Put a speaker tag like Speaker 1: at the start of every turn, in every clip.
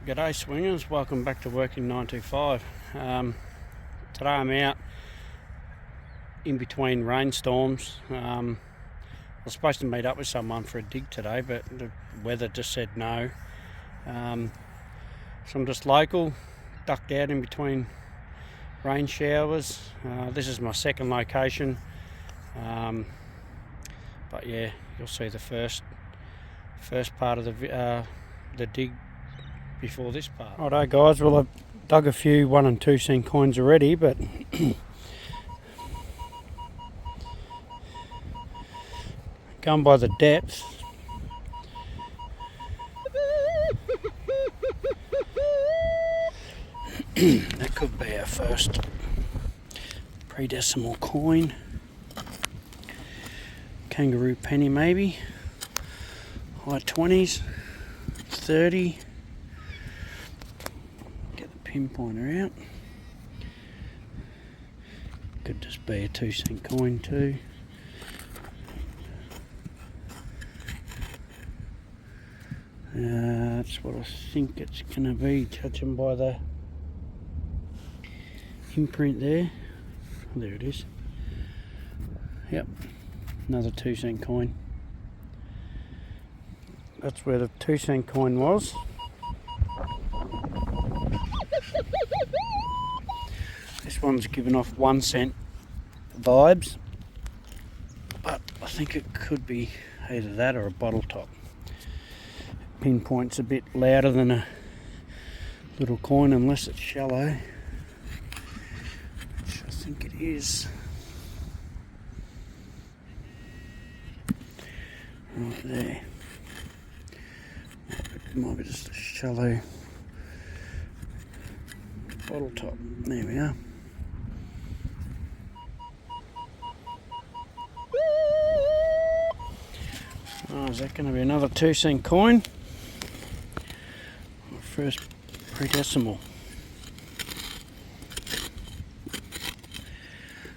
Speaker 1: G'day swingers, welcome back to Working 925. Today I'm out in between rainstorms. I was supposed to meet up with someone for a dig today, but the weather just said no. So I'm just local, ducked out in between rain showers. This is my second location, but yeah, you'll see the first part of the dig before this part. Righto guys, well I've dug a few 1 and 2 cent coins already, but going by the depth, that could be our first pre-decimal coin. Kangaroo penny maybe, high 20s, 30. Pinpointer out. Could just be a 2 cent coin too. That's what I think it's going to be, judging by the imprint there. There it is. Yep, another 2 cent coin. That's where the 2 cent coin was. This one's given off 1 cent vibes, but I think it could be either that or a bottle top. Pinpoint's a bit louder than a little coin unless it's shallow, which I think it is. Right there. Might be just a shallow bottle top. There we are. Oh, is that going to be another 2 cent coin? First pre-decimal.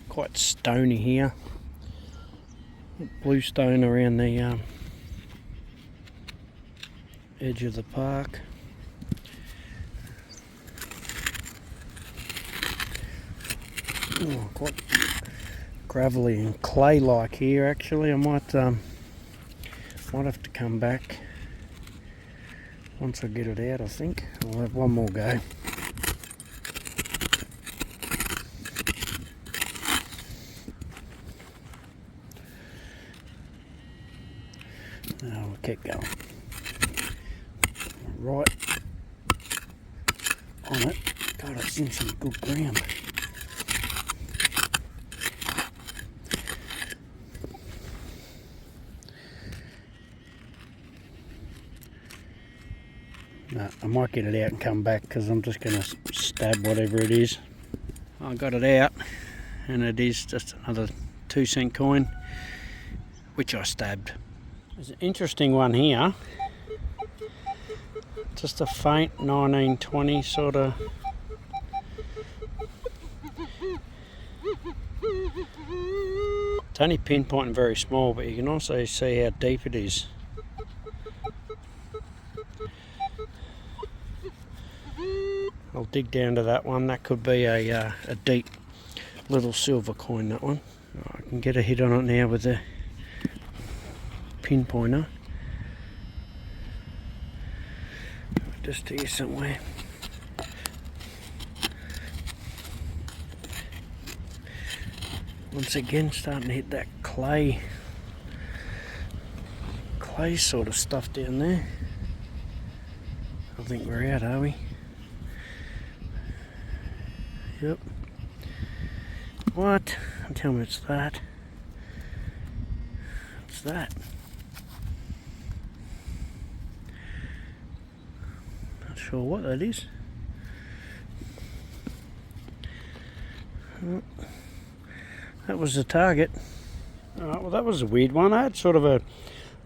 Speaker 1: Quite stony here. Blue stone around the edge of the park. Oh, quite gravelly and clay-like here. Actually, I might have to come back once I get it out. I think I'll have one more go. We'll keep going. Right on it. God, it's in some good ground. No, I might get it out and come back because I'm just going to stab whatever it is. I got it out and it is just another 2 cent coin which I stabbed. There's an interesting one here. Just a faint 1920 sort of. It's only pinpointing very small, but you can also see how deep it is. I'll dig down to that one. That could be a deep little silver coin, that one. I can get a hit on it now with the pinpointer. Just here somewhere. Once again, starting to hit that clay sort of stuff down there. I think we're out, are we? Yep. What? Tell me it's that. What's that? Not sure what that is. Oh, that was the target. Alright, well that was a weird one. I had sort of a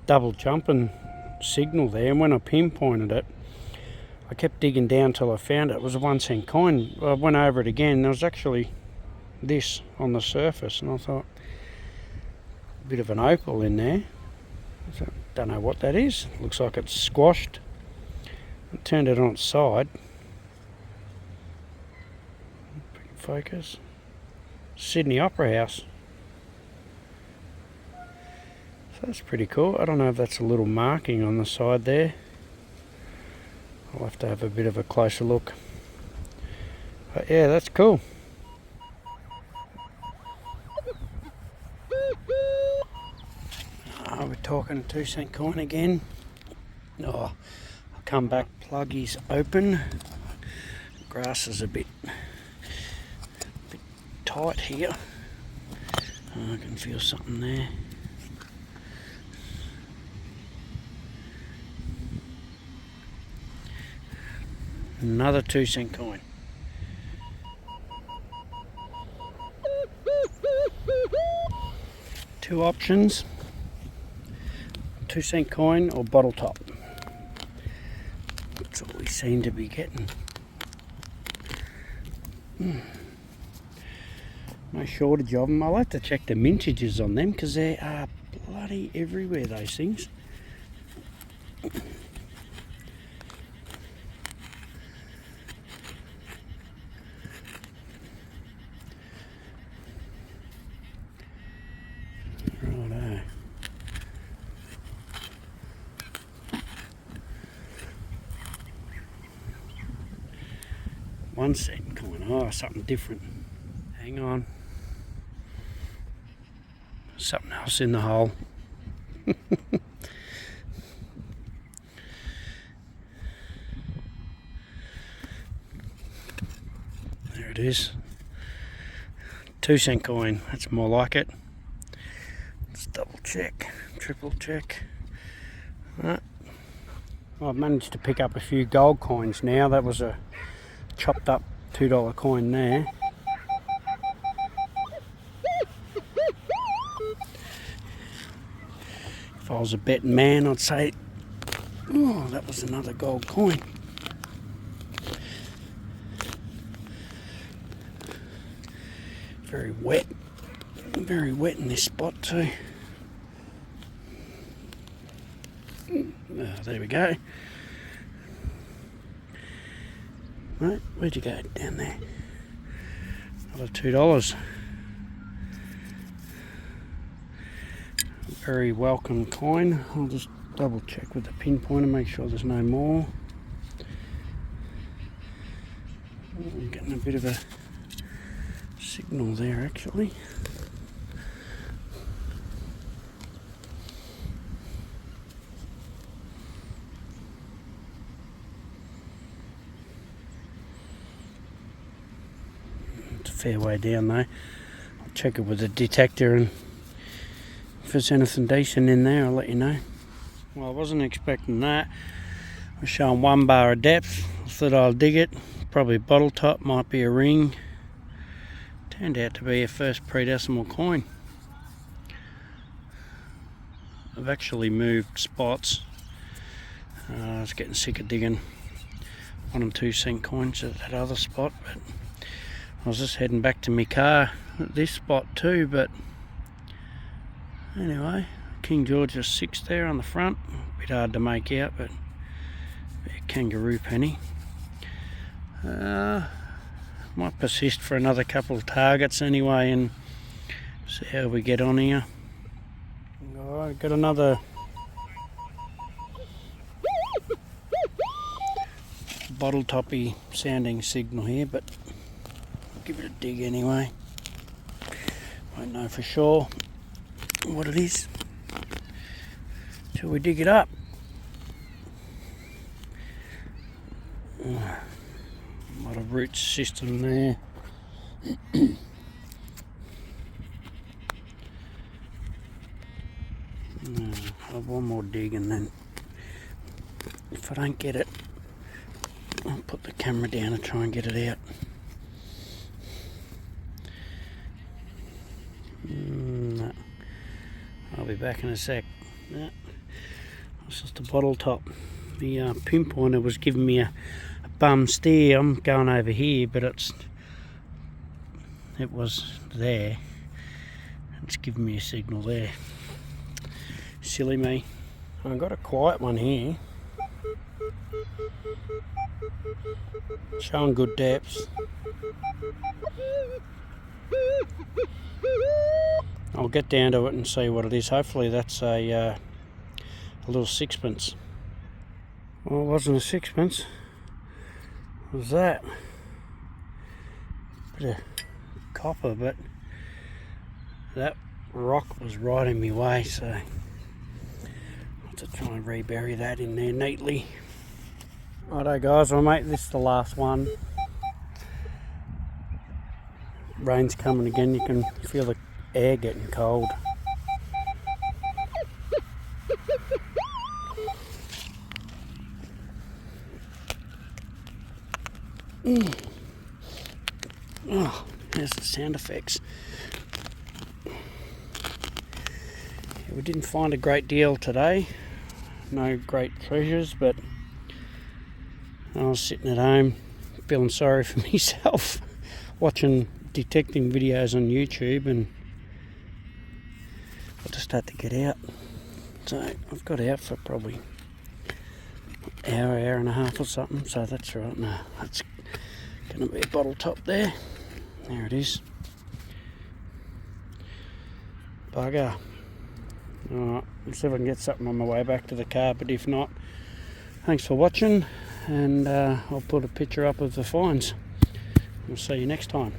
Speaker 1: double jumping signal there, and when I pinpointed it, I kept digging down till I found it. It was a 1 cent coin. I went over it again. There was actually this on the surface, and I thought, a bit of an opal in there. So, don't know what that is. Looks like it's squashed. I turned it on its side. Focus. Sydney Opera House. So that's pretty cool. I don't know if that's a little marking on the side there. I'll have to have a bit of a closer look. But yeah, that's cool. We're talking 2-cent coin again. Oh, I'll come back, plug is open. Grass is a bit tight here. Oh, I can feel something there. Another 2-cent coin. Two options. 2-cent coin or bottle top. That's all we seem to be getting. No shortage of them. I'll have to check the mintages on them because they are bloody everywhere, those things. Righto. $1-cent coin. Oh, something different. Hang on. Something else in the hole. There it is. 2-cent coin. That's more like it. Let's double check, triple check. Right. Well, I've managed to pick up a few gold coins now. That was a chopped up $2 coin there. If I was a betting man, I'd say, oh, that was another gold coin. Very wet in this spot too. There we go. Right, where'd you go? Down there. Another $2. Very welcome coin. I'll just double check with the pinpointer, make sure there's no more. I'm getting a bit of a signal there actually. It's a fair way down though. I'll check it with a detector, and if there's anything decent in there I'll let you know. Well, I wasn't expecting that. I was showing 1 bar of depth. I thought I'll dig it. Probably a bottle top, might be a ring. Turned out to be a first pre-decimal coin. I've actually moved spots. I was getting sick of digging 1 and 2 cent coins at that other spot, but I was just heading back to my car at this spot too. But anyway, King George VI there on the front. A bit hard to make out, but a kangaroo penny. Might persist for another couple of targets anyway and see how we get on here. Alright, got another bottle toppy sounding signal here, but I'll give it a dig anyway. Won't know for sure what it is till we dig it up. A lot of root system there. I'll have one more dig, and then if I don't get it, I'll put the camera down and try and get it out. No. I'll be back in a sec. No. It's just a bottle top. The pinpointer was giving me a bum steer. I'm going over here, but it was there. It's giving me a signal there. Silly me. I've got a quiet one here. Showing good depths. I'll get down to it and see what it is. Hopefully that's a little sixpence. Well, it wasn't a sixpence. What was that? Bit of copper, but that rock was right in my way, so I'll have to try and rebury that in there neatly. Righto guys, I'll make this the last one. Rain's coming again, you can feel the air getting cold. Oh, there's the sound effects. Yeah, we didn't find a great deal today, no great treasures, but I was sitting at home feeling sorry for myself, watching detecting videos on YouTube, and I just had to get out. So I've got out for probably an hour and a half or something, so that's right. No, that's going to be a bottle top there. There it is. Bugger. Alright, let's see if I can get something on my way back to the car, but if not, thanks for watching, and I'll put a picture up of the finds. We'll see you next time.